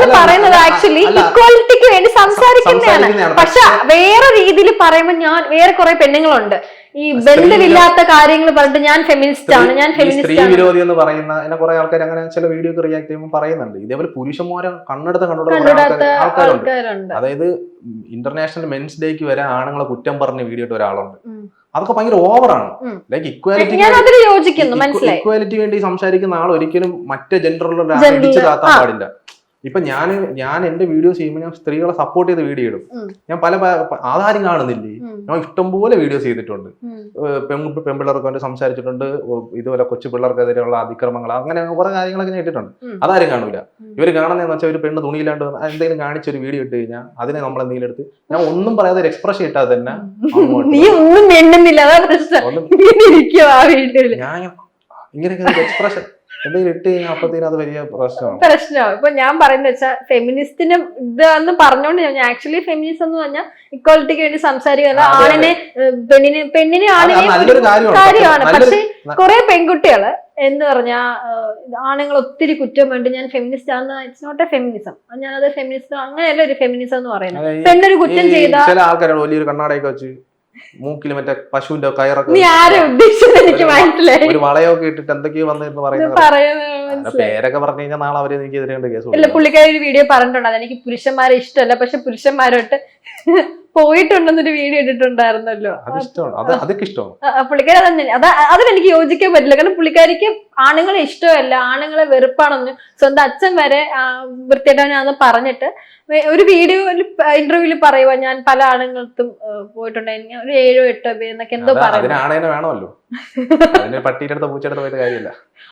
Feminist പറയുന്നത് actually ഇക്വാലിറ്റിക്ക് വേണ്ടി സംസാരിക്കുന്നതാണ്. പക്ഷെ വേറെ രീതിയിൽ പറയുമ്പോൾ ഞാൻ വേറെ കുറെ പെണ്ണുങ്ങളുണ്ട് ഈ ബന്ധമില്ലാത്ത കാര്യങ്ങൾ പറഞ്ഞിട്ട് ഞാൻ ഫെമിനിസ്റ്റ് ആണ്, ഞാൻ ഫെമിനിസ്റ്റ് സ്ത്രീ വിരോധി എന്ന് പറയുന്ന കുറെ ആൾക്കാർ അങ്ങനെ ചില വീഡിയോ റിയാക്ട് ചെയ്യുമ്പോൾ പറയുന്നുണ്ട്. ഇതേപോലെ പുരുഷന്മാരെ കണ്ണെടുത്ത ആൾക്കാരുണ്ട്. അതായത് ഇന്റർനാഷണൽ മെൻസ് ഡേക്ക് വരെ ആണുങ്ങളെ കുറ്റം പറഞ്ഞ വീഡിയോ ഇട്ട ഒരാളുണ്ട്. അതൊക്കെ ഭയങ്കര ഓവറാണ്. ലൈക്ക് ഇക്വാലിറ്റി വേണ്ടി സംസാരിക്കുന്ന ആൾ ഒരിക്കലും മറ്റേ ജെൻഡറിലുള്ള അടിച്ചു താത്താൻ പാടില്ല. ഇപ്പൊ ഞാൻ എന്റെ വീഡിയോസ് ചെയ്യുമ്പോൾ ഞാൻ സ്ത്രീകളെ സപ്പോർട്ട് ചെയ്ത് വീഡിയോ ഇടും. ഞാൻ പല ആധാരം കാണുന്നില്ലേ, ഞാൻ ഇഷ്ടംപോലെ വീഡിയോസ് ചെയ്തിട്ടുണ്ട്. പെൺപിള്ളേർക്ക് വേണ്ടി സംസാരിച്ചിട്ടുണ്ട്, ഇതുപോലെ കൊച്ചു പിള്ളേർക്കെതിരെയുള്ള അതിക്രമങ്ങൾ, അങ്ങനെ കുറെ കാര്യങ്ങളൊക്കെ ഞാൻ ഇട്ടിട്ടുണ്ട്. അതാരും കാണൂല. ഇവര് കാണുന്നതെന്ന് വെച്ചാൽ ഒരു പെണ്ണ് തുണിയിലാണ്ട് എന്തെങ്കിലും കാണിച്ചൊരു വീഡിയോ ഇട്ട് കഴിഞ്ഞാൽ അതിനെ നമ്മൾ എന്തെങ്കിലും എടുത്ത് ഞാൻ ഒന്നും പറയാതെ ഒരു എക്സ്പ്രഷൻ ഇട്ടാൽ തന്നെ ഞാൻ ഇങ്ങനെയൊക്കെ എക്സ്പ്രഷൻ എന്തെങ്കിലും ഇട്ട് കഴിഞ്ഞാൽ അപ്പത്തേനും അത് വലിയ പ്രശ്നമാണ്. ഇപ്പൊ ഞാൻ പറയുന്നത് വെച്ചാൽ ഫെമിനിസ്റ്റിന് ഇതെന്ന് പറഞ്ഞോണ്ട് ഞാൻ ആക്ച്വലി ഫെമിനിസ്റ്റ് എന്ന് പറഞ്ഞാൽ ഇക്വാലിറ്റിക്ക് വേണ്ടി സംസാരിക്കുക, ആണിനെ പെണ്ണിനെ ആണിനെ കാര്യമാണ്. പക്ഷെ കുറെ പെൺകുട്ടികള് എന്ന് പറഞ്ഞാ ആണുങ്ങൾ ഒത്തിരി കുറ്റം വേണ്ടി ഞാൻ ഫെമിനിസ്റ്റ് ആണ്, ഇറ്റ്സ് നോട്ട് എ ഫെമിനിസം, ഞാനത് ഫെമിനിസ്റ്റ് അങ്ങനെയല്ല ഒരു ഫെമിനിസം എന്ന് പറയുന്നത്. പെണ്ണൊരു കുറ്റം ചെയ്ത ചില ആൾക്കാരാണ് വലിയൊരു കണ്ണാടയൊക്കെ വെച്ച് മൂക്കില് മറ്റേ പശുവിന്റെ കയറൊക്കെ ഒരു വളയൊക്കെ ഇട്ടിട്ട് എന്തൊക്കെയോ വന്നിരുന്നു പറയുന്നത്. പേരൊക്കെ പറഞ്ഞു കഴിഞ്ഞാൽ നാളെ അവര് എനിക്ക് എതിരെ കേസ്. ഇല്ല, പുള്ളിക്കാരി ഒരു വീഡിയോ പറഞ്ഞിട്ടുണ്ട് എനിക്ക് പുരുഷന്മാരെ ഇഷ്ടമല്ല, പക്ഷെ പുരുഷന്മാരോട്ട് പോയിട്ടുണ്ടെന്നൊരു വീഡിയോ ഇട്ടിട്ടുണ്ടായിരുന്നല്ലോ. പുള്ളിക്കാരി തന്നെ അതിനെനിക്ക് യോജിക്കാൻ പറ്റില്ല. കാരണം പുള്ളിക്കാരിക്ക് ആണുങ്ങളെ ഇഷ്ടമല്ല, ആണുങ്ങളെ വെറുപ്പാണെന്ന് സ്വന്തം അച്ഛൻ വരെ വൃത്തിയായിട്ടാണെന്ന് പറഞ്ഞിട്ട് ഒരു വീഡിയോ ഇന്റർവ്യൂവിൽ പറയുക ഞാൻ പല ആണുങ്ങൾക്കും പോയിട്ടുണ്ടായിരുന്നു, ഒരു 7 8 എന്നൊക്കെ എന്തോ പറയുന്നത്. വേണമല്ലോ, പട്ടിയുടെ അടുത്ത പൂച്ചയുടെ കാര്യമില്ല.